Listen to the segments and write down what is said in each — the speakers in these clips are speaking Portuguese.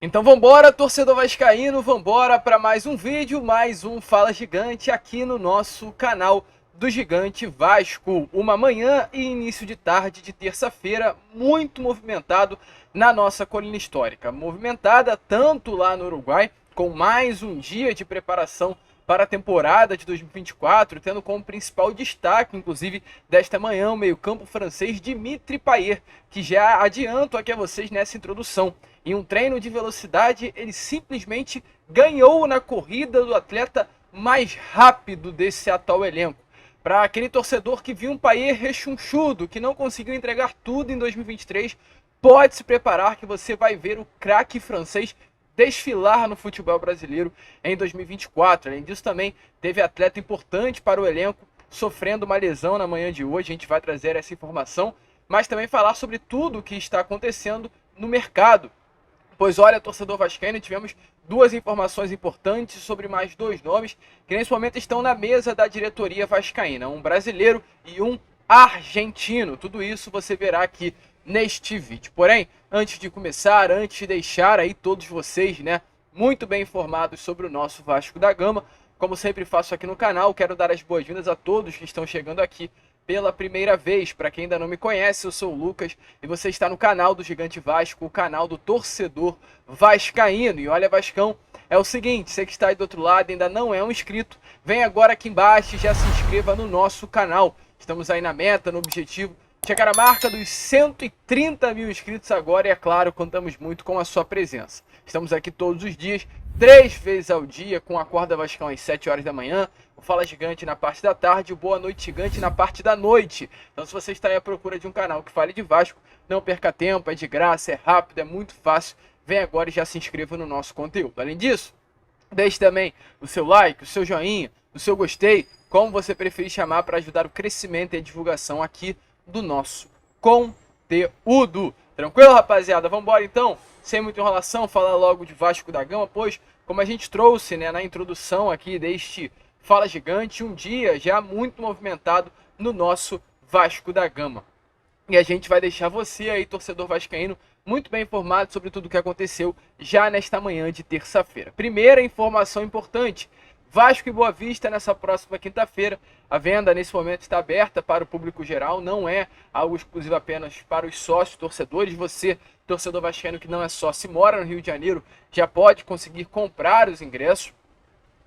Então vambora, torcedor vascaíno, vambora para mais um vídeo, mais um Fala Gigante aqui no nosso canal do Gigante Vasco. Uma manhã e início de tarde de terça-feira muito movimentado na nossa colina histórica. Movimentada tanto lá no Uruguai, com mais um dia de preparação para a temporada de 2024, tendo como principal destaque, inclusive, desta manhã, o meio-campo francês Dimitri Payet, que já adianto aqui a vocês nessa introdução. Em um treino de velocidade, ele simplesmente ganhou na corrida do atleta mais rápido desse atual elenco. Para aquele torcedor que viu um Payet rechonchudo, que não conseguiu entregar tudo em 2023, pode se preparar que você vai ver o craque francês desfilar no futebol brasileiro em 2024. Além disso, também teve atleta importante para o elenco sofrendo uma lesão na manhã de hoje. A gente vai trazer essa informação, mas também falar sobre tudo o que está acontecendo no mercado. Pois olha, torcedor vascaíno, tivemos duas informações importantes sobre mais dois nomes que nesse momento estão na mesa da diretoria vascaína, um brasileiro e um argentino. Tudo isso você verá aqui neste vídeo. Porém, antes de começar, antes de deixar aí todos vocês, muito bem informados sobre o nosso Vasco da Gama, como sempre faço aqui no canal, quero dar as boas-vindas a todos que estão chegando aqui pela primeira vez. Para quem ainda não me conhece, eu sou o Lucas e você está no canal do Gigante Vasco, o canal do torcedor vascaíno. E olha, Vascão, é o seguinte, você que está aí do outro lado ainda não é um inscrito, vem agora aqui embaixo e já se inscreva no nosso canal. Estamos aí na meta, no objetivo, chegar a marca dos 130 mil inscritos agora e, é claro, contamos muito com a sua presença. Estamos aqui todos os dias, 3 vezes ao dia, com a Acorda Vascão às 7 horas da manhã, o Fala Gigante na parte da tarde, o Boa Noite Gigante na parte da noite. Então, se você está aí à procura de um canal que fale de Vasco, não perca tempo, é de graça, é rápido, é muito fácil. Vem agora e já se inscreva no nosso conteúdo. Além disso, deixe também o seu like, o seu joinha, o seu gostei, como você preferir chamar, para ajudar o crescimento e a divulgação aqui do nosso conteúdo. Tranquilo, rapaziada? Vamos embora então, sem muita enrolação, falar logo de Vasco da Gama, pois, como a gente trouxe na introdução aqui deste Fala Gigante, um dia já muito movimentado no nosso Vasco da Gama. E a gente vai deixar você aí, torcedor vascaíno, muito bem informado sobre tudo o que aconteceu já nesta manhã de terça-feira. Primeira informação importante: Vasco e Boa Vista nessa próxima quinta-feira. A venda nesse momento está aberta para o público geral, não é algo exclusivo apenas para os sócios torcedores. Você, torcedor vascaíno que não é sócio e mora no Rio de Janeiro, já pode conseguir comprar os ingressos.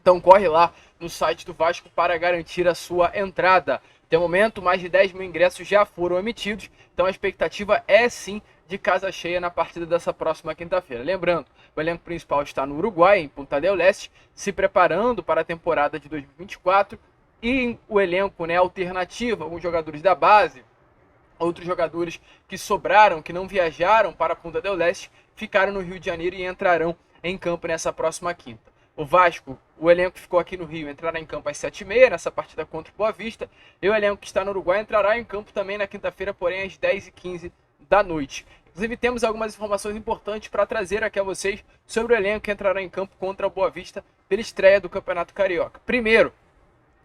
Então corre lá no site do Vasco para garantir a sua entrada. Até o momento, mais de 10 mil ingressos já foram emitidos, então a expectativa é sim de casa cheia na partida dessa próxima quinta-feira. Lembrando, o elenco principal está no Uruguai, em Punta del Este, se preparando para a temporada de 2024, e o elenco alternativo, alguns jogadores da base, outros jogadores que sobraram, que não viajaram para Punta del Este, ficaram no Rio de Janeiro e entrarão em campo nessa próxima quinta. O Vasco, o elenco que ficou aqui no Rio, entrará em campo às 7h30 nessa partida contra o Boa Vista. E o elenco que está no Uruguai entrará em campo também na quinta-feira, porém às 10h15 da noite. Inclusive temos algumas informações importantes para trazer aqui a vocês sobre o elenco que entrará em campo contra o Boa Vista pela estreia do Campeonato Carioca. Primeiro,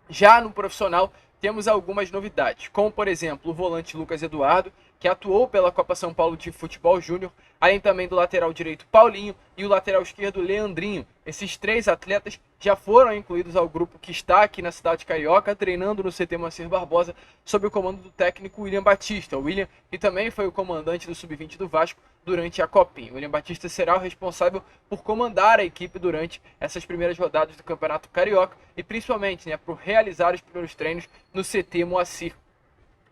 já no profissional, temos algumas novidades, como por exemplo o volante Lucas Eduardo, que atuou pela Copa São Paulo de Futebol Júnior, além também do lateral direito Paulinho e o lateral esquerdo Leandrinho. Esses 3 atletas já foram incluídos ao grupo que está aqui na cidade carioca, treinando no CT Moacir Barbosa, sob o comando do técnico William Batista. O William, que também foi o comandante do Sub-20 do Vasco durante a Copinha. O William Batista será o responsável por comandar a equipe durante essas primeiras rodadas do Campeonato Carioca e principalmente por realizar os primeiros treinos no CT Moacir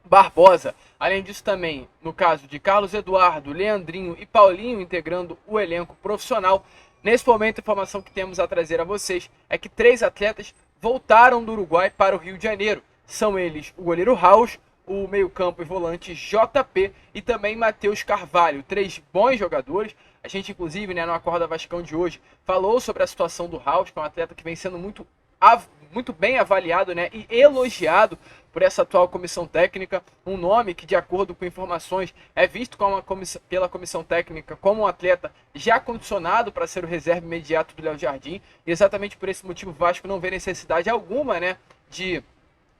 Barbosa. Além disso também, no caso de Carlos Eduardo, Leandrinho e Paulinho integrando o elenco profissional, nesse momento a informação que temos a trazer a vocês é que 3 atletas voltaram do Uruguai para o Rio de Janeiro. São eles o goleiro Raus, o meio-campo e volante JP e também Matheus Carvalho. 3 bons jogadores. A gente, inclusive, no Acorda Vascão de hoje, falou sobre a situação do Raus, que é um atleta que vem sendo muito bem avaliado e elogiado por essa atual comissão técnica. Um nome que, de acordo com informações, é visto pela comissão técnica como um atleta já condicionado para ser o reserva imediato do Léo Jardim. E exatamente por esse motivo o Vasco não vê necessidade alguma de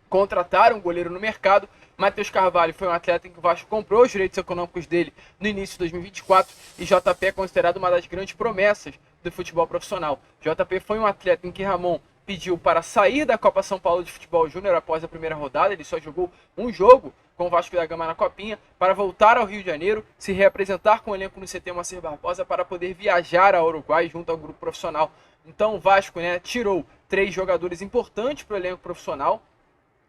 contratar um goleiro no mercado, Matheus Carvalho foi um atleta em que o Vasco comprou os direitos econômicos dele no início de 2024 e JP é considerado uma das grandes promessas do futebol profissional. JP foi um atleta em que Ramon pediu para sair da Copa São Paulo de Futebol Júnior após a primeira rodada. Ele só jogou um jogo com o Vasco da Gama na Copinha para voltar ao Rio de Janeiro, se reapresentar com o elenco no CT Moacir Barbosa para poder viajar ao Uruguai junto ao grupo profissional. Então o Vasco, tirou 3 jogadores importantes para o elenco profissional,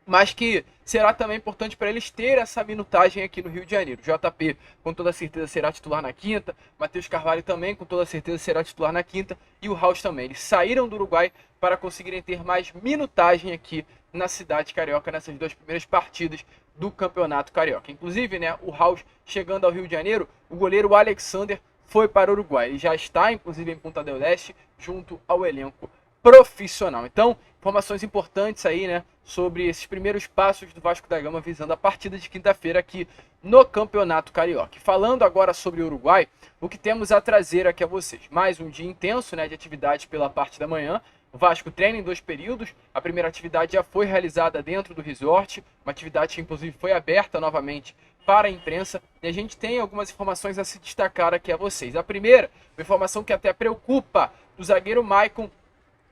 mas que será também importante para eles ter essa minutagem aqui no Rio de Janeiro. JP com toda certeza será titular na quinta, Matheus Carvalho também com toda certeza será titular na quinta e o Raus também. Eles saíram do Uruguai para conseguirem ter mais minutagem aqui na cidade carioca nessas 2 primeiras partidas do Campeonato Carioca. Inclusive, o Raus chegando ao Rio de Janeiro, o goleiro Alexander foi para o Uruguai. Ele já está, inclusive, em Punta del Este, junto ao elenco profissional. Então, informações importantes aí, sobre esses primeiros passos do Vasco da Gama visando a partida de quinta-feira aqui no Campeonato Carioca. Falando agora sobre o Uruguai, o que temos a trazer aqui a vocês? Mais um dia intenso, de atividade pela parte da manhã. O Vasco treina em 2 períodos. A primeira atividade já foi realizada dentro do resort, uma atividade que inclusive foi aberta novamente para a imprensa, e a gente tem algumas informações a se destacar aqui a vocês. A primeira, uma informação que até preocupa, o zagueiro Maicon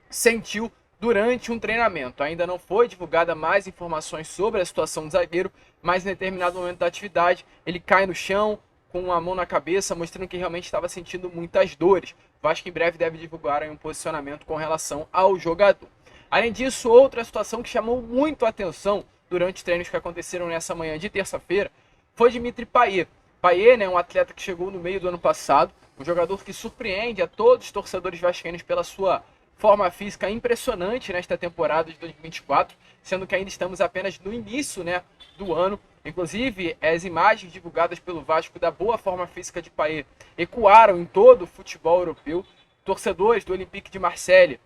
sentiu durante um treinamento. Ainda não foi divulgada mais informações sobre a situação do zagueiro, mas em determinado momento da atividade ele cai no chão com a mão na cabeça, mostrando que realmente estava sentindo muitas dores. O Vasco em breve deve divulgar um posicionamento com relação ao jogador. Além disso, outra situação que chamou muito a atenção durante os treinos que aconteceram nessa manhã de terça-feira foi Dimitri Payet. Payet, um atleta que chegou no meio do ano passado, um jogador que surpreende a todos os torcedores vascaínos pela sua forma física impressionante nesta temporada de 2024, sendo que ainda estamos apenas no início do ano. Inclusive, as imagens divulgadas pelo Vasco da boa forma física de Payet ecoaram em todo o futebol europeu. Torcedores do Olympique de Marseille,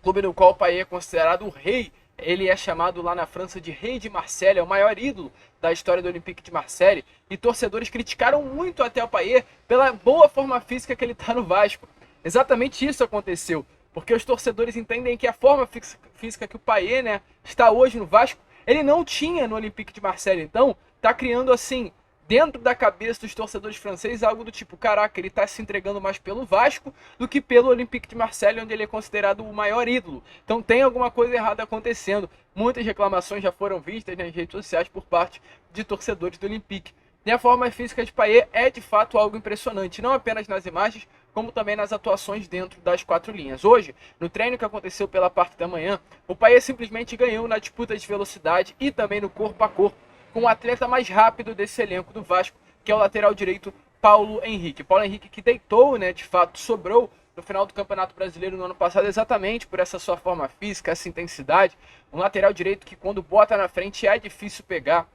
clube no qual o Payet é considerado o rei, ele é chamado lá na França de Rei de Marseille, é o maior ídolo da história do Olympique de Marseille, e torcedores criticaram muito até o Payet pela boa forma física que ele está no Vasco. Exatamente isso aconteceu, porque os torcedores entendem que a forma física que o Payet está hoje no Vasco, ele não tinha no Olympique de Marseille. Então, está criando assim, dentro da cabeça dos torcedores franceses, algo do tipo, caraca, ele está se entregando mais pelo Vasco do que pelo Olympique de Marseille, onde ele é considerado o maior ídolo. Então tem alguma coisa errada acontecendo. Muitas reclamações já foram vistas nas redes sociais por parte de torcedores do Olympique. E a forma física de Payet é de fato algo impressionante, não apenas nas imagens, como também nas atuações dentro das 4 linhas. Hoje, no treino que aconteceu pela parte da manhã, o Payet simplesmente ganhou na disputa de velocidade e também no corpo a corpo com o atleta mais rápido desse elenco do Vasco, que é o lateral direito Paulo Henrique. Paulo Henrique que deitou, de fato, sobrou no final do Campeonato Brasileiro no ano passado, exatamente por essa sua forma física, essa intensidade. Um lateral direito que quando bota na frente é difícil pegar.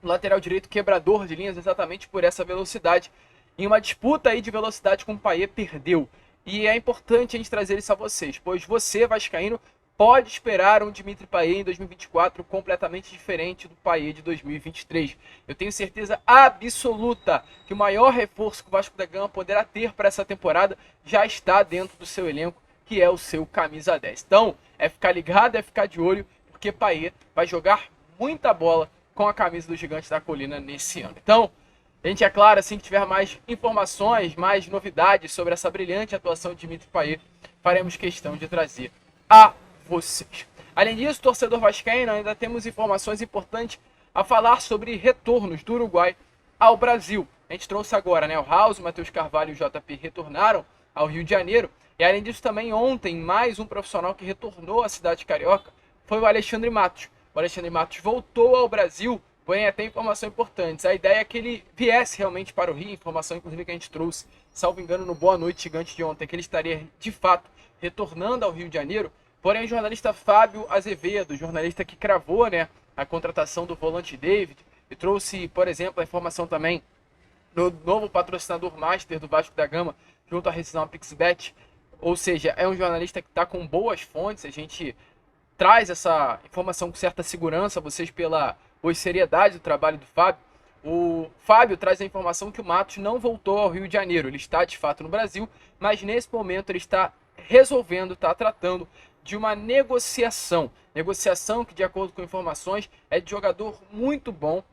Um lateral direito quebrador de linhas exatamente por essa velocidade. Em uma disputa aí de velocidade com o Payet, perdeu. E é importante a gente trazer isso a vocês, pois você, vascaíno, pode esperar um Dimitri Payet em 2024 completamente diferente do Payet de 2023. Eu tenho certeza absoluta que o maior reforço que o Vasco da Gama poderá ter para essa temporada já está dentro do seu elenco, que é o seu camisa 10. Então, é ficar ligado, é ficar de olho, porque Payet vai jogar muita bola com a camisa do Gigante da Colina nesse ano. Então, a gente, é claro, assim que tiver mais informações, mais novidades sobre essa brilhante atuação de Dimitri Payet, faremos questão de trazer a vocês. Além disso, torcedor vascaíno, ainda temos informações importantes a falar sobre retornos do Uruguai ao Brasil. A gente trouxe agora, o Raus, o Matheus Carvalho e o JP retornaram ao Rio de Janeiro. E além disso, também ontem, mais um profissional que retornou à cidade carioca foi o Alexandre Matos. O Alexandre Matos voltou ao Brasil, porém até informações importantes. A ideia é que ele viesse realmente para o Rio, informação inclusive que a gente trouxe, salvo engano, no Boa Noite Gigante de ontem, que ele estaria de fato retornando ao Rio de Janeiro. Porém, o jornalista Fábio Azevedo, jornalista que cravou a contratação do volante David, e trouxe, por exemplo, a informação também do novo patrocinador master do Vasco da Gama, junto à rescisão Pixbet. Ou seja, é um jornalista que está com boas fontes, a gente traz essa informação com certa segurança, vocês pela seriedade do trabalho do Fábio. O Fábio traz a informação que o Matos não voltou ao Rio de Janeiro, ele está de fato no Brasil, mas nesse momento ele está resolvendo, está tratando de uma negociação Negociação que, de acordo com informações, é de jogador muito bom.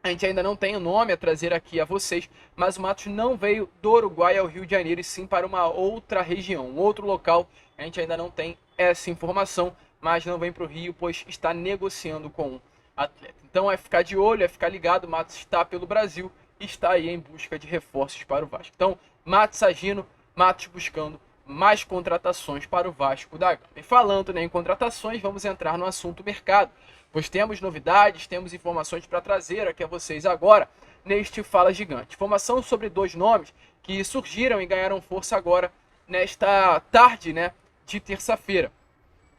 A gente ainda não tem o nome a trazer aqui a vocês, mas o Matos não veio do Uruguai ao Rio de Janeiro, e sim para uma outra região, um outro local. A gente ainda não tem essa informação, mas não vem para o Rio, pois está negociando com um atleta. Então é ficar de olho, é ficar ligado. O Matos está pelo Brasil e está aí em busca de reforços para o Vasco. Então, Matos agindo, Matos buscando mais contratações para o Vasco da Gama. E falando, né, em contratações, vamos entrar no assunto mercado, pois temos novidades, temos informações para trazer aqui a vocês agora neste Fala Gigante. Informação sobre 2 nomes que surgiram e ganharam força agora nesta tarde, né, de terça-feira.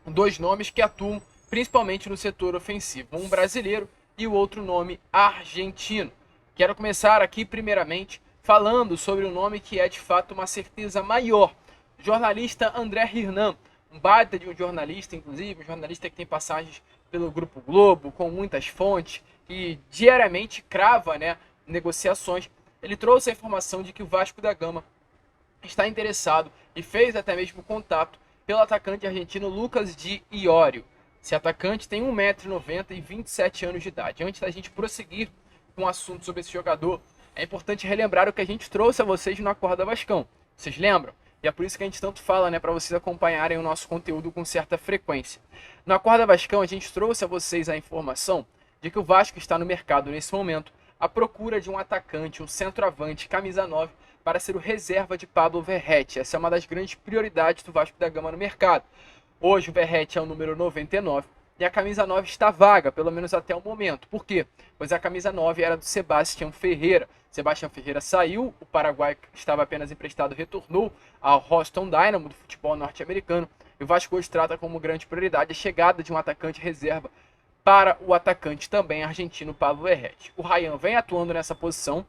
2 nomes que atuam principalmente no setor ofensivo, um brasileiro e o outro nome argentino. Quero começar aqui primeiramente falando sobre o nome que é de fato uma certeza maior. Jornalista André Hernan, um baita de um jornalista, inclusive, um jornalista que tem passagens pelo Grupo Globo, com muitas fontes, e diariamente crava, né, negociações. Ele trouxe a informação de que o Vasco da Gama está interessado e fez até mesmo contato pelo atacante argentino Lucas Di Iorio. Esse atacante tem 1,90 m e 27 anos de idade. Antes da gente prosseguir com o assunto sobre esse jogador, é importante relembrar o que a gente trouxe a vocês no Acorda Vascão. Vocês lembram? E é por isso que a gente tanto fala, né, para vocês acompanharem o nosso conteúdo com certa frequência. No Acorda Vascão, a gente trouxe a vocês a informação de que o Vasco está no mercado nesse momento à procura de um atacante, um centroavante, camisa 9, para ser o reserva de Pablo Verratti. Essa é uma das grandes prioridades do Vasco da Gama no mercado. Hoje o Verratti é o número 99 e a camisa 9 está vaga, pelo menos até o momento. Por quê? Pois a camisa 9 era do Sebastião Ferreira. Sebastião Ferreira saiu, o Paraguai, que estava apenas emprestado, retornou ao Houston Dynamo do futebol norte-americano. E o Vasco hoje trata como grande prioridade a chegada de um atacante reserva para o atacante também argentino Pablo Verratti. O Ryan vem atuando nessa posição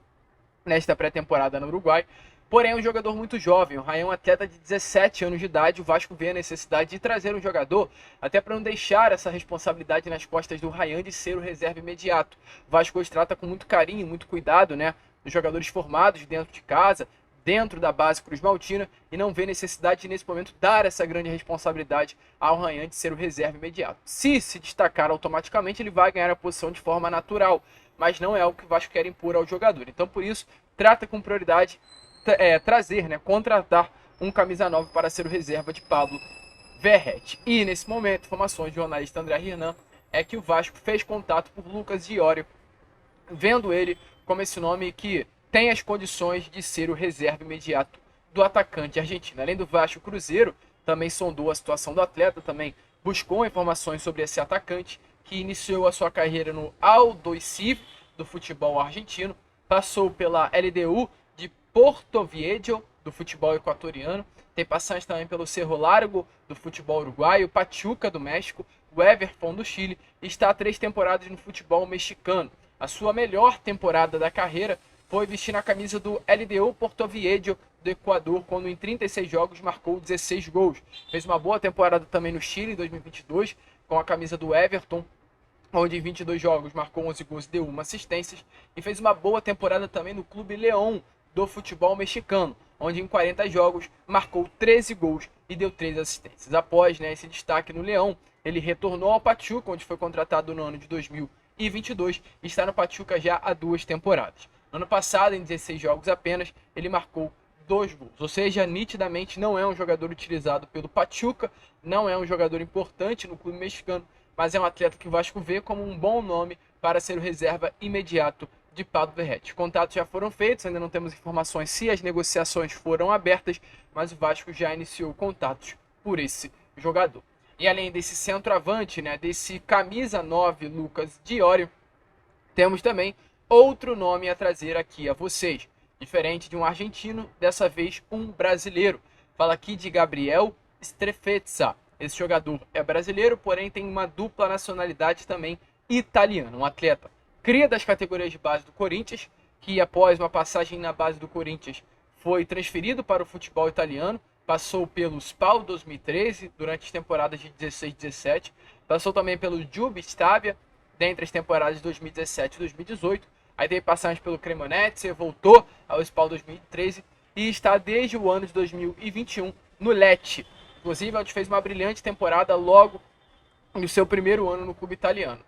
nesta pré-temporada no Uruguai, porém é um jogador muito jovem. O Ryan é um atleta de 17 anos de idade. O Vasco vê a necessidade de trazer um jogador até para não deixar essa responsabilidade nas costas do Ryan de ser o reserva imediato. O Vasco hoje trata com muito carinho, muito cuidado, né, dos jogadores formados dentro de casa, dentro da base Cruz Maltina, e não vê necessidade de, nesse momento, dar essa grande responsabilidade ao Ryan de ser o reserva imediato. Se destacar automaticamente, ele vai ganhar a posição de forma natural, mas não é algo que o Vasco quer impor ao jogador. Então, por isso, trata com prioridade trazer, né, contratar um camisa 9 para ser o reserva de Pablo Verratti. E, nesse momento, informações do jornalista André Hernan é que o Vasco fez contato por Lucas Di Iorio, vendo ele como esse nome que tem as condições de ser o reserva imediato do atacante argentino. Além do Vasco, o Cruzeiro também sondou a situação do atleta, também buscou informações sobre esse atacante, que iniciou a sua carreira no Aldo Civi, do futebol argentino, passou pela LDU de Porto Viejo, do futebol equatoriano, tem passagens também pelo Cerro Largo, do futebol uruguaio, Pachuca, do México, o Everton, do Chile, e está há 3 temporadas no futebol mexicano. A sua melhor temporada da carreira foi vestir a camisa do LDU Porto Viejo do Equador, quando em 36 jogos marcou 16 gols. Fez uma boa temporada também no Chile em 2022, com a camisa do Everton, onde em 22 jogos marcou 11 gols e deu 1 assistência. E fez uma boa temporada também no Clube León do futebol mexicano, onde em 40 jogos marcou 13 gols e deu 3 assistências. Após, né, esse destaque no León, ele retornou ao Pachuca, onde foi contratado no ano de 2022, e está no Pachuca já há 2 temporadas. No ano passado, em 16 jogos apenas, ele marcou 2 gols. Ou seja, nitidamente não é um jogador utilizado pelo Pachuca, não é um jogador importante no clube mexicano, mas é um atleta que o Vasco vê como um bom nome para ser o reserva imediato de Pablo Verratti. Contatos já foram feitos, ainda não temos informações se as negociações foram abertas, mas o Vasco já iniciou contatos por esse jogador. E além desse centroavante, né, desse camisa 9 Lucas Di Iorio, temos também outro nome a trazer aqui a vocês. Diferente de um argentino, dessa vez um brasileiro. Fala aqui de Gabriel Strefezza. Esse jogador é brasileiro, porém tem uma dupla nacionalidade também italiana. Um atleta cria das categorias de base do Corinthians, que após uma passagem na base do Corinthians foi transferido para o futebol italiano. Passou pelo SPAL 2013, durante as temporadas de 16 e 17. Passou também pelo Giubi Stabia, dentre as temporadas de 2017 e 2018. Aí teve passagens pelo Cremonese, voltou ao SPAL 2013 e está desde o ano de 2021 no Lecce. Inclusive, ele fez uma brilhante temporada logo no seu primeiro ano no clube italiano.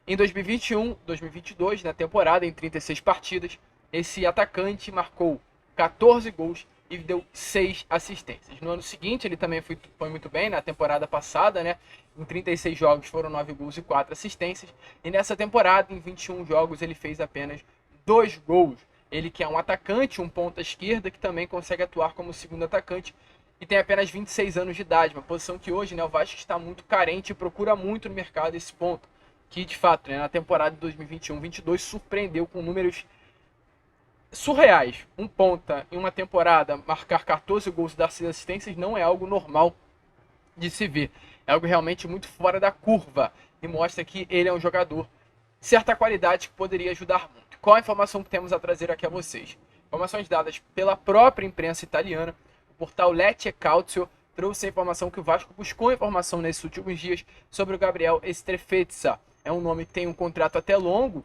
Em 2021, 2022, na temporada, em 36 partidas, esse atacante marcou 14 gols e deu 6 assistências. No ano seguinte, ele também foi muito bem, na temporada passada, né? Em 36 jogos foram 9 gols e 4 assistências. E nessa temporada, em 21 jogos, ele fez apenas 2 gols. Ele que é um atacante, um ponta esquerda, que também consegue atuar como segundo atacante e tem apenas 26 anos de idade. Uma posição que hoje, né, o Vasco está muito carente e procura muito no mercado esse ponto. Que, de fato, né, na temporada de 2021-22 surpreendeu com números surreais. Um ponta em uma temporada marcar 14 gols e dar 6 assistências não é algo normal de se ver. É algo realmente muito fora da curva e mostra que ele é um jogador de certa qualidade que poderia ajudar muito. Qual a informação que temos a trazer aqui a vocês? Informações dadas pela própria imprensa italiana. O portal Lecce Calcio trouxe a informação que o Vasco buscou informação nesses últimos dias sobre o Gabriel Strefezza. É um nome que tem um contrato até longo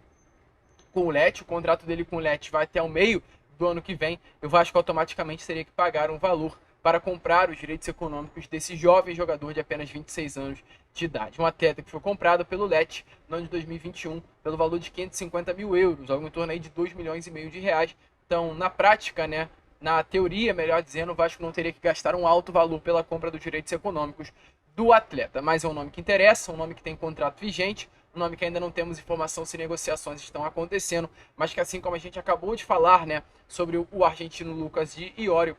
com o Lecce. O contrato dele com o Lecce vai até o meio do ano que vem. E o Vasco automaticamente teria que pagar um valor para comprar os direitos econômicos desse jovem jogador de apenas 26 anos de idade. Um atleta que foi comprado pelo Lecce no ano de 2021 pelo valor de 550 mil euros, algo em torno aí de 2 milhões e meio de reais. Então, na prática, né, na teoria, melhor dizendo, o Vasco não teria que gastar um alto valor pela compra dos direitos econômicos do atleta. Mas é um nome que interessa, um nome que tem contrato vigente, um nome que ainda não temos informação se negociações estão acontecendo, mas que assim como a gente acabou de falar, né, sobre o argentino Lucas Di Iorio,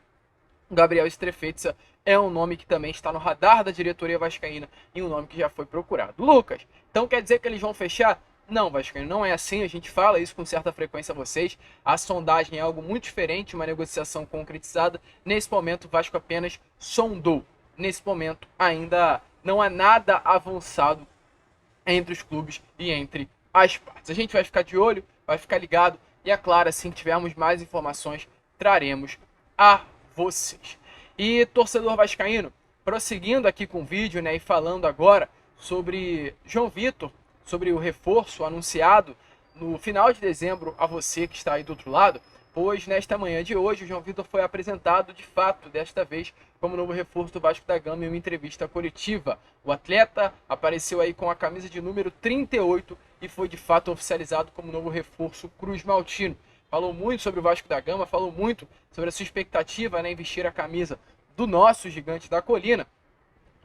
Gabriel Strefezza é um nome que também está no radar da diretoria vascaína e um nome que já foi procurado. Lucas, então quer dizer que eles vão fechar? Não, vascaíno, não é assim, a gente fala isso com certa frequência a vocês. A sondagem é algo muito diferente, uma negociação concretizada. Nesse momento, o Vasco apenas sondou. Nesse momento, ainda não há nada avançado entre os clubes e entre as partes. A gente vai ficar de olho, vai ficar ligado e, é claro, assim que tivermos mais informações, traremos a vocês. E torcedor vascaíno, prosseguindo aqui com o vídeo, né, e falando agora sobre João Vitor, sobre o reforço anunciado no final de dezembro a você que está aí do outro lado, pois nesta manhã de hoje o João Vitor foi apresentado de fato, desta vez, como novo reforço do Vasco da Gama em uma entrevista coletiva. O atleta apareceu aí com a camisa de número 38 e foi de fato oficializado como novo reforço cruz-maltino. Falou muito sobre o Vasco da Gama, falou muito sobre a sua expectativa, né, em vestir a camisa do nosso gigante da colina.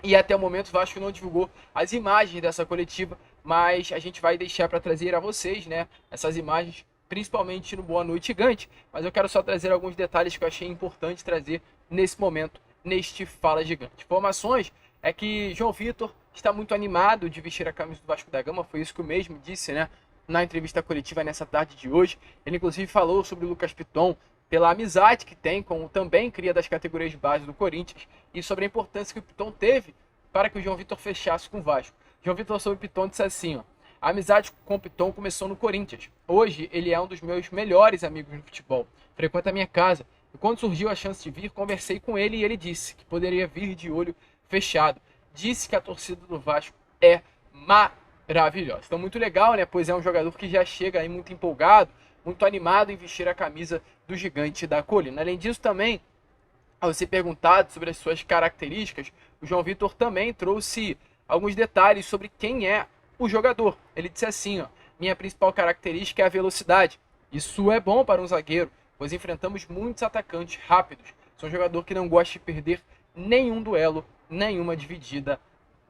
E até o momento o Vasco não divulgou as imagens dessa coletiva, mas a gente vai deixar para trazer a vocês, né, essas imagens, principalmente no Boa Noite Gigante. Mas eu quero só trazer alguns detalhes que eu achei importante trazer nesse momento, neste Fala Gigante. Informações é que João Vitor está muito animado de vestir a camisa do Vasco da Gama, foi isso que o mesmo disse, né, na entrevista coletiva nessa tarde de hoje. Ele inclusive falou sobre o Lucas Piton, pela amizade que tem com o também cria das categorias de base do Corinthians e sobre a importância que o Piton teve para que o João Vitor fechasse com o Vasco. João Vitor sobre o Piton disse assim, ó: a amizade com o Piton começou no Corinthians. Hoje ele é um dos meus melhores amigos no futebol. Frequenta a minha casa. E quando surgiu a chance de vir, conversei com ele e ele disse que poderia vir de olho fechado. Disse que a torcida do Vasco é maravilhosa. Então muito legal, né? Pois é um jogador que já chega aí muito empolgado, muito animado em vestir a camisa do gigante da colina. Além disso também, ao ser perguntado sobre as suas características, o João Vitor também trouxe alguns detalhes sobre quem é o jogador. Ele disse assim, ó: minha principal característica é a velocidade. Isso é bom para um zagueiro, pois enfrentamos muitos atacantes rápidos. Sou um jogador que não gosta de perder nenhum duelo, nenhuma dividida,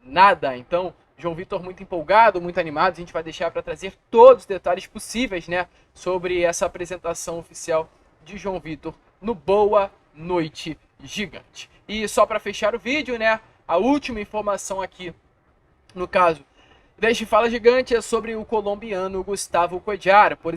nada. Então, João Vitor muito empolgado, muito animado. A gente vai deixar para trazer todos os detalhes possíveis, né, sobre essa apresentação oficial de João Vitor no Boa Noite Gigante. E só para fechar o vídeo, né, a última informação aqui, no caso deste Fala Gigante, é sobre o colombiano Gustavo Cuéllar, por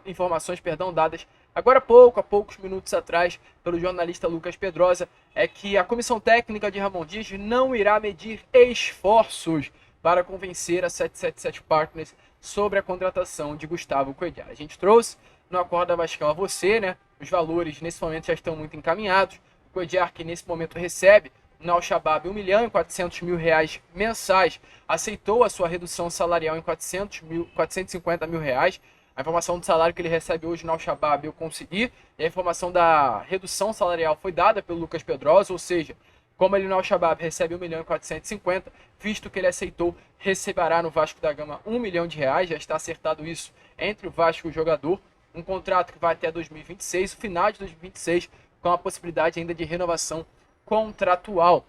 informações, dadas agora há poucos minutos atrás, pelo jornalista Lucas Pedrosa, é que a comissão técnica de Ramon Dias não irá medir esforços para convencer a 777 Partners sobre a contratação de Gustavo Cuéllar. A gente trouxe no Acorda Vascão a você, né? Os valores nesse momento já estão muito encaminhados. O Cuéllar, que nesse momento recebe no Al-Shabaab R$1.400.000 mensais, aceitou a sua redução salarial em R$450.000. A informação do salário que ele recebe hoje no Al-Shabaab eu consegui, e a informação da redução salarial foi dada pelo Lucas Pedrosa, ou seja, Como ele no Al-Shabaab recebe 1.450.000, visto que ele aceitou, receberá no Vasco da Gama R$ 1 milhão, já está acertado isso entre o Vasco e o jogador, um contrato que vai até 2026, o final de 2026, com a possibilidade ainda de renovação contratual.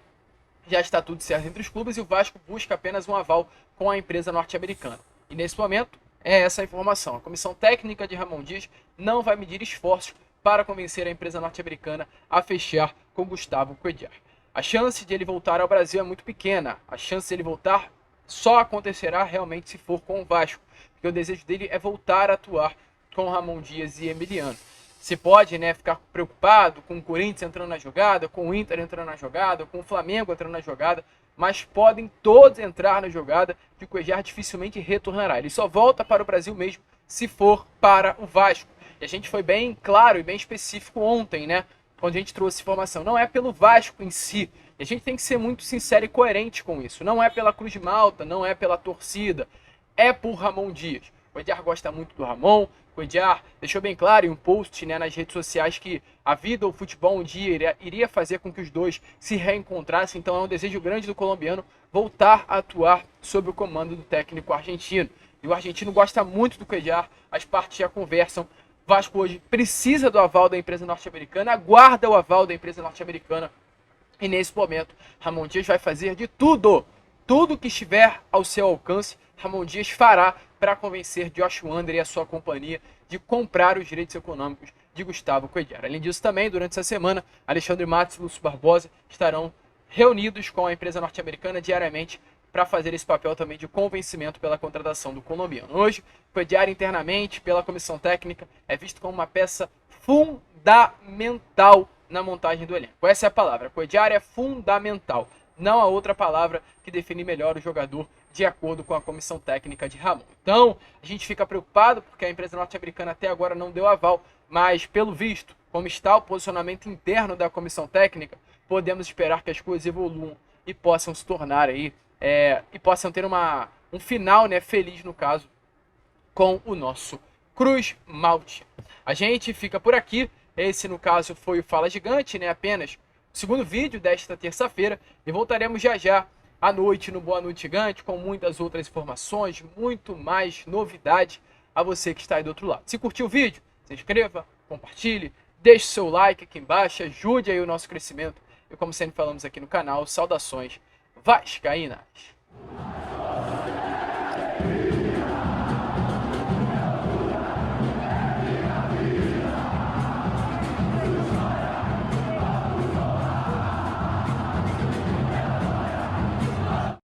Já está tudo certo entre os clubes e o Vasco busca apenas um aval com a empresa norte-americana. E nesse momento, é essa a informação. A comissão técnica de Ramon Dias não vai medir esforços para convencer a empresa norte-americana a fechar com Gustavo Cuéllar. A chance de ele voltar ao Brasil é muito pequena. A chance de ele voltar só acontecerá realmente se for com o Vasco, porque o desejo dele é voltar a atuar com Ramon Dias e Emiliano. Você pode, ficar preocupado com o Corinthians entrando na jogada, com o Inter entrando na jogada, com o Flamengo entrando na jogada, mas podem todos entrar na jogada que o Cuéllar dificilmente retornará. Ele só volta para o Brasil mesmo se for para o Vasco. E a gente foi bem claro e bem específico ontem, quando a gente trouxe informação. Não é pelo Vasco em si. E a gente tem que ser muito sincero e coerente com isso. Não é pela Cruz de Malta, não é pela torcida. É por Ramon Dias. O Cuéllar gosta muito do Ramon. O Cuéllar deixou bem claro em um post nas redes sociais que a vida ou o futebol um dia iria fazer com que os dois se reencontrassem. Então é um desejo grande do colombiano voltar a atuar sob o comando do técnico argentino. E o argentino gosta muito do Cuéllar. As partes já conversam. O Vasco hoje precisa do aval da empresa norte-americana, aguarda o aval da empresa norte-americana. E nesse momento, Ramon Dias vai fazer de tudo que estiver ao seu alcance, Ramon Dias fará para convencer Josh Wander e a sua companhia de comprar os direitos econômicos de Gustavo Cuéllar. Além disso, também, durante essa semana, Alexandre Matos e Lúcio Barbosa estarão reunidos com a empresa norte-americana diariamente para fazer esse papel também de convencimento pela contratação do colombiano. Hoje, Cuéllar internamente, pela comissão técnica, é visto como uma peça fundamental na montagem do elenco. Essa é a palavra. Cuéllar é fundamental. Não há outra palavra que define melhor o jogador de acordo com a comissão técnica de Ramon. Então, a gente fica preocupado porque a empresa norte-americana até agora não deu aval, mas pelo visto, como está o posicionamento interno da comissão técnica, podemos esperar que as coisas evoluam e possam se tornar aí, e possam ter um final feliz, no caso, com o nosso Cruz Malte. A gente fica por aqui. Esse, no caso, foi o Fala Gigante, apenas o segundo vídeo desta terça-feira. E voltaremos já à noite no Boa Noite Gigante com muitas outras informações, muito mais novidade a você que está aí do outro lado. Se curtiu o vídeo, se inscreva, compartilhe, deixe seu like aqui embaixo, ajude aí o nosso crescimento. E como sempre falamos aqui no canal, saudações vascaínas.